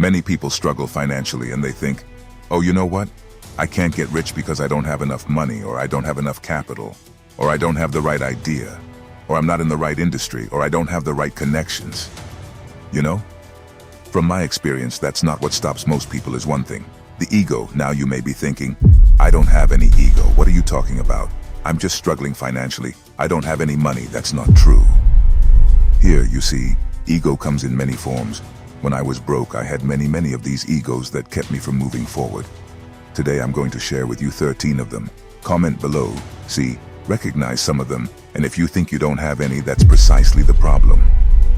Many people struggle financially and they think, oh, you know what? I can't get rich because I don't have enough money, or I don't have enough capital, or I don't have the right idea, or I'm not in the right industry, or I don't have the right connections. You know? From my experience, that's not what stops most people is one thing. The ego. Now you may be thinking, I don't have any ego. What are you talking about? I'm just struggling financially. I don't have any money. That's not true. Here, you see, ego comes in many forms. When I was broke, I had many of these egos that kept me from moving forward. Today I'm going to share with you 13 of them. Comment below, see, recognize some of them, and if you think you don't have any, that's precisely the problem.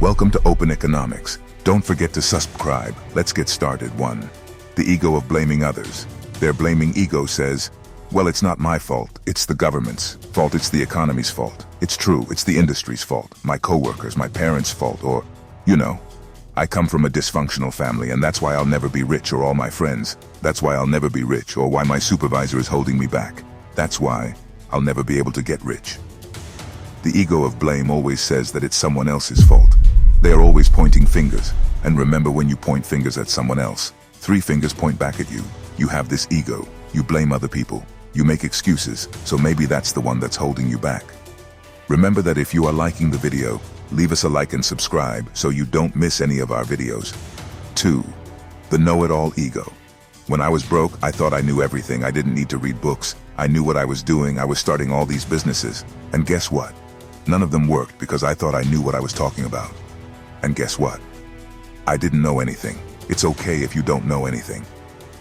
Welcome to Open Economics. Don't forget to subscribe. Let's get started. 1. The ego of blaming others. Their blaming ego says, well, it's not my fault, it's the government's fault, it's the economy's fault. It's true, it's the industry's fault, my coworkers, my parents' fault, or, you know, I come from a dysfunctional family and that's why I'll never be rich, or all my friends. That's why I'll never be rich, or why my supervisor is holding me back. That's why I'll never be able to get rich. The ego of blame always says that it's someone else's fault. They are always pointing fingers. And remember, when you point fingers at someone else, 3 fingers point back at you. You have this ego. You blame other people. You make excuses, so maybe that's the one that's holding you back. Remember that if you are liking the video, leave us a like and subscribe so you don't miss any of our videos. 2. The know-it-all ego. When I was broke, I thought I knew everything. I didn't need to read books. I knew what I was doing. I was starting all these businesses. And guess what? None of them worked because I thought I knew what I was talking about. And guess what? I didn't know anything. It's okay if you don't know anything.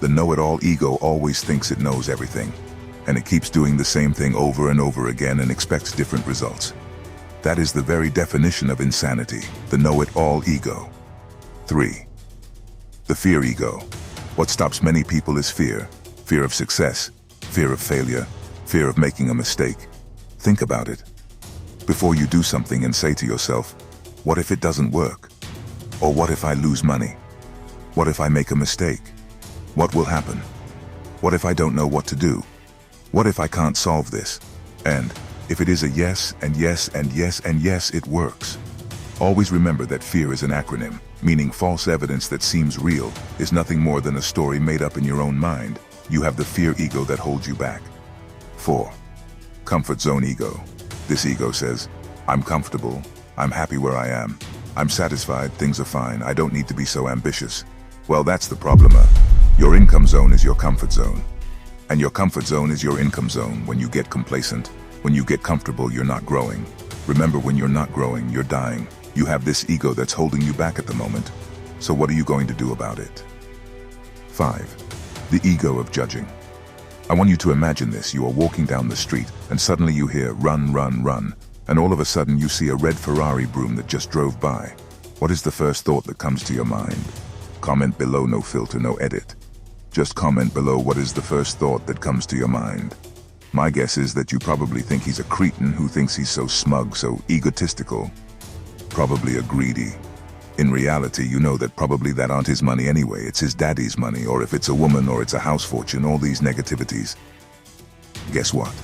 The know-it-all ego always thinks it knows everything. And it keeps doing the same thing over and over again and expects different results. That is the very definition of insanity, the know-it-all ego. 3. The fear ego. What stops many people is fear. Fear of success, fear of failure, fear of making a mistake. Think about it. Before you do something and say to yourself, what if it doesn't work? Or what if I lose money? What if I make a mistake? What will happen? What if I don't know what to do? What if I can't solve this? And if it is a yes, and yes, and yes, and yes, it works. Always remember that fear is an acronym, meaning false evidence that seems real is nothing more than a story made up in your own mind. You have the fear ego that holds you back. 4. Comfort zone ego. This ego says, I'm comfortable, I'm happy where I am, I'm satisfied, things are fine, I don't need to be so ambitious. Well, that's the problem. Your income zone is your comfort zone. And your comfort zone is your income zone. When you get complacent, when you get comfortable, you're not growing. Remember, when you're not growing, you're dying. You have this ego that's holding you back at the moment. So what are you going to do about it? 5. The ego of judging. I want you to imagine this. You are walking down the street and suddenly you hear run, run, run. And all of a sudden you see a red Ferrari broom that just drove by. What is the first thought that comes to your mind? Comment below, no filter, no edit. Just comment below what is the first thought that comes to your mind. My guess is that you probably think he's a cretin who thinks he's so smug, so egotistical. Probably a greedy. In reality, you know that probably that aren't his money anyway. It's his daddy's money, or if it's a woman, or it's a house fortune, all these negativities. Guess what?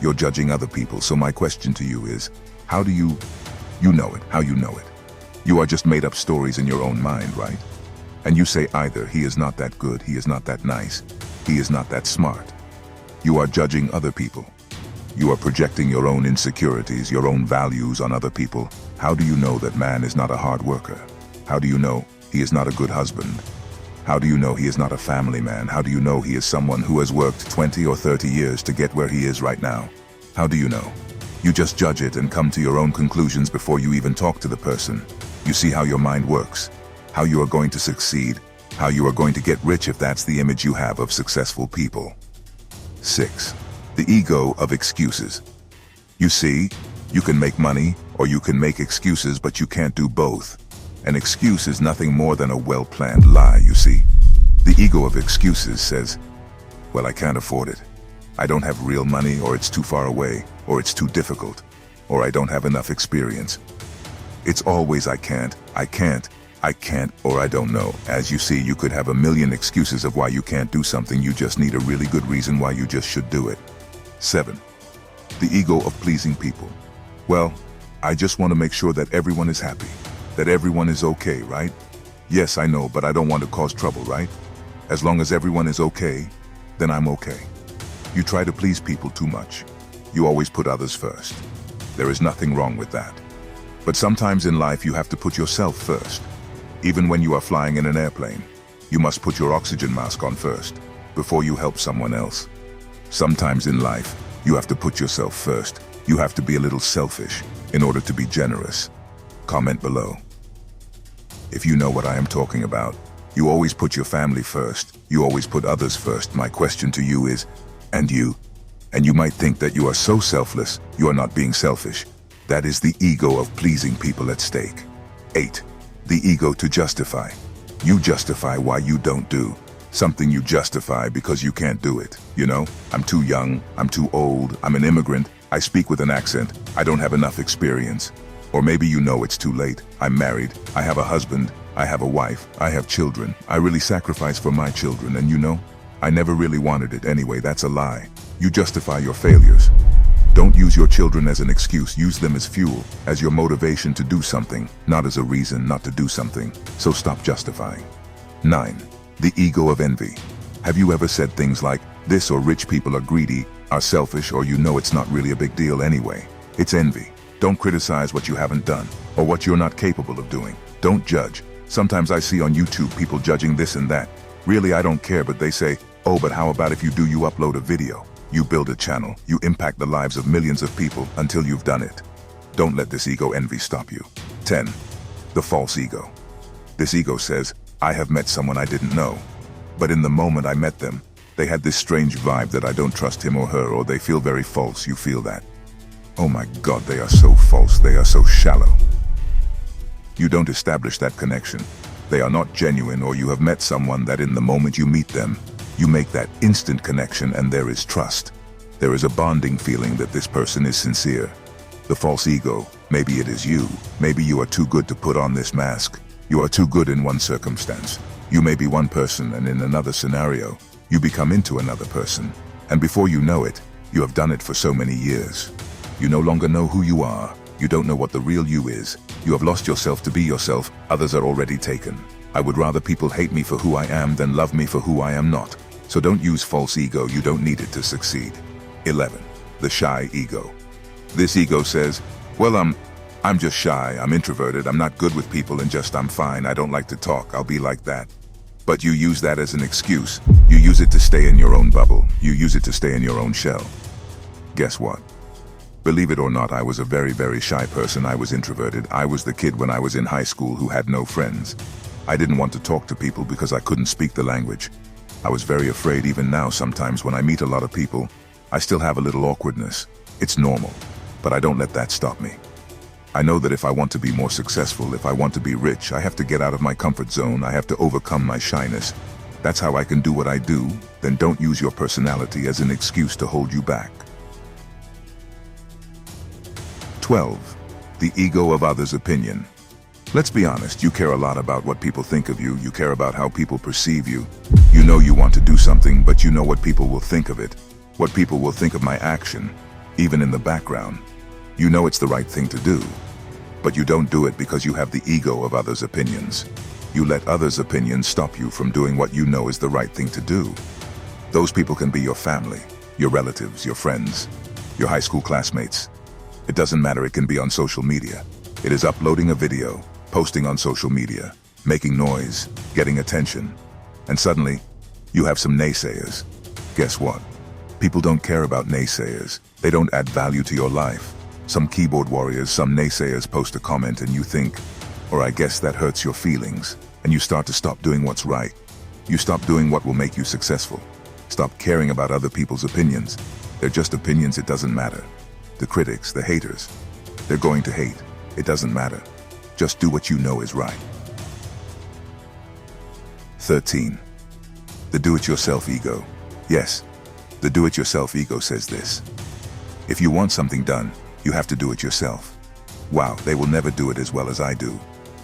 You're judging other people, so my question to you is, how do you know it, how you know it? You are just made up stories in your own mind, right? And you say either he is not that good, he is not that nice, he is not that smart. You are judging other people. You are projecting your own insecurities, your own values on other people. How do you know that man is not a hard worker? How do you know he is not a good husband? How do you know he is not a family man? How do you know he is someone who has worked 20 or 30 years to get where he is right now? How do you know? You just judge it and come to your own conclusions before you even talk to the person. You see how your mind works, how you are going to succeed, how you are going to get rich if that's the image you have of successful people. 6. The ego of excuses. You see, you can make money or you can make excuses, but you can't do both. An excuse is nothing more than a well-planned lie, you see. The ego of excuses says, well, I can't afford it. I don't have real money, or it's too far away, or it's too difficult, or I don't have enough experience. It's always I can't, or I don't know. As you see, you could have a million excuses of why you can't do something. You just need a really good reason why you just should do it. 7. The ego of pleasing people. Well, I just want to make sure that everyone is happy, that everyone is okay, right? Yes, I know, but I don't want to cause trouble, right? As long as everyone is okay, then I'm okay. You try to please people too much. You always put others first. There is nothing wrong with that. But sometimes in life you have to put yourself first. Even when you are flying in an airplane, you must put your oxygen mask on first, before you help someone else. Sometimes in life, you have to put yourself first. You have to be a little selfish in order to be generous. Comment below. If you know what I am talking about, you always put your family first. You always put others first. My question to you is, and you? And you might think that you are so selfless, you are not being selfish. That is the ego of pleasing people at stake. 8. The ego to justify. You justify why you don't do something. You justify because you can't do it. You know, I'm too young, I'm too old, I'm an immigrant, I speak with an accent, I don't have enough experience. Or maybe you know it's too late. I'm married, I have a husband, I have a wife, I have children. I really sacrifice for my children, and you know, I never really wanted it anyway. That's a lie. You justify your failures. Don't use your children as an excuse. Use them as fuel, as your motivation to do something, not as a reason not to do something. So stop justifying. 9. The ego of envy. Have you ever said things like, this or rich people are greedy, are selfish, or you know it's not really a big deal anyway? It's envy. Don't criticize what you haven't done, or what you're not capable of doing. Don't judge. Sometimes I see on YouTube people judging this and that. Really, I don't care, but they say, oh, but how about if you upload a video? You build a channel, you impact the lives of millions of people until you've done it. Don't let this ego envy stop you. 10. The false ego. This ego says, I have met someone I didn't know. But in the moment I met them, they had this strange vibe that I don't trust him or her, or they feel very false. You feel that? Oh my God, they are so false, they are so shallow. You don't establish that connection. They are not genuine, or you have met someone that in the moment you meet them, you make that instant connection and there is trust. There is a bonding feeling that this person is sincere. The false ego, maybe it is you. Maybe you are too good to put on this mask. You are too good in one circumstance. You may be one person, and in another scenario, you become into another person. And before you know it, you have done it for so many years. You no longer know who you are. You don't know what the real you is. You have lost yourself to be yourself. Others are already taken. I would rather people hate me for who I am than love me for who I am not. So don't use false ego. You don't need it to succeed. 11. The shy ego. This ego says, well, I'm just shy, I'm introverted, I'm not good with people, and just I'm fine, I don't like to talk, I'll be like that. But you use that as an excuse. You use it to stay in your own bubble. You use it to stay in your own shell. Guess what? Believe it or not, I was a very, very shy person. I was introverted. I was the kid when I was in high school who had no friends. I didn't want to talk to people because I couldn't speak the language. I was very afraid. Even now, sometimes when I meet a lot of people, I still have a little awkwardness. It's normal, but I don't let that stop me. I know that if I want to be more successful, if I want to be rich, I have to get out of my comfort zone. I have to overcome my shyness. That's how I can do what I do. Then don't use your personality as an excuse to hold you back. 12. The ego of others' opinion. Let's be honest, you care a lot about what people think of you. You care about how people perceive you. You know you want to do something, but you know what people will think of it. What people will think of my action, even in the background. You know it's the right thing to do, but you don't do it because you have the ego of others' opinions. You let others' opinions stop you from doing what you know is the right thing to do. Those people can be your family, your relatives, your friends, your high school classmates. It doesn't matter, it can be on social media. It is uploading a video, posting on social media, making noise, getting attention. And suddenly, you have some naysayers. Guess what? People don't care about naysayers. They don't add value to your life. Some keyboard warriors, some naysayers post a comment and you think, or I guess that hurts your feelings, and you start to stop doing what's right. You stop doing what will make you successful. Stop caring about other people's opinions. They're just opinions, it doesn't matter. The critics, the haters, they're going to hate. It doesn't matter. Just do what you know is right. 13. The do-it-yourself ego. Yes, the do-it-yourself ego says this. If you want something done, you have to do it yourself. Wow, they will never do it as well as I do.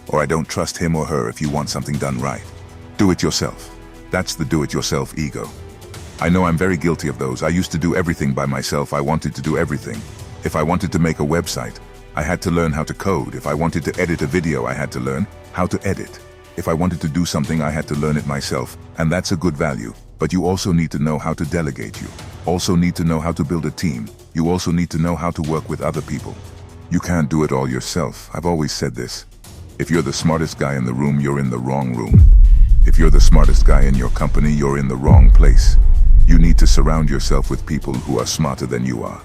Or I don't trust him or her. If you want something done right, do it yourself. That's the do-it-yourself ego. I know I'm very guilty of those. I used to do everything by myself. I wanted to do everything. If I wanted to make a website, I had to learn how to code. If I wanted to edit a video, I had to learn how to edit. If I wanted to do something, I had to learn it myself, and that's a good value. But you also need to know how to delegate. You also need to know how to build a team. You also need to know how to work with other people. You can't do it all yourself. I've always said this. If you're the smartest guy in the room, you're in the wrong room. If you're the smartest guy in your company, you're in the wrong place. You need to surround yourself with people who are smarter than you are.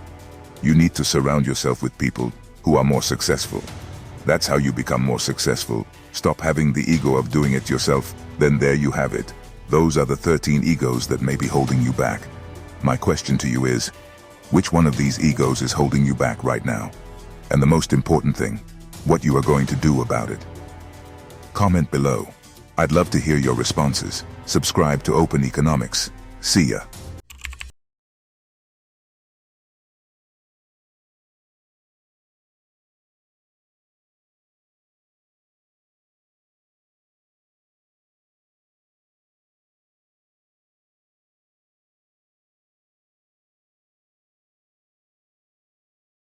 You need to surround yourself with people who are more successful. That's how you become more successful. Stop having the ego of doing it yourself. Then there you have it. Those are the 13 egos that may be holding you back. My question to you is, which one of these egos is holding you back right now? And the most important thing, what you are going to do about it. Comment below. I'd love to hear your responses. Subscribe to Open Economics. See ya.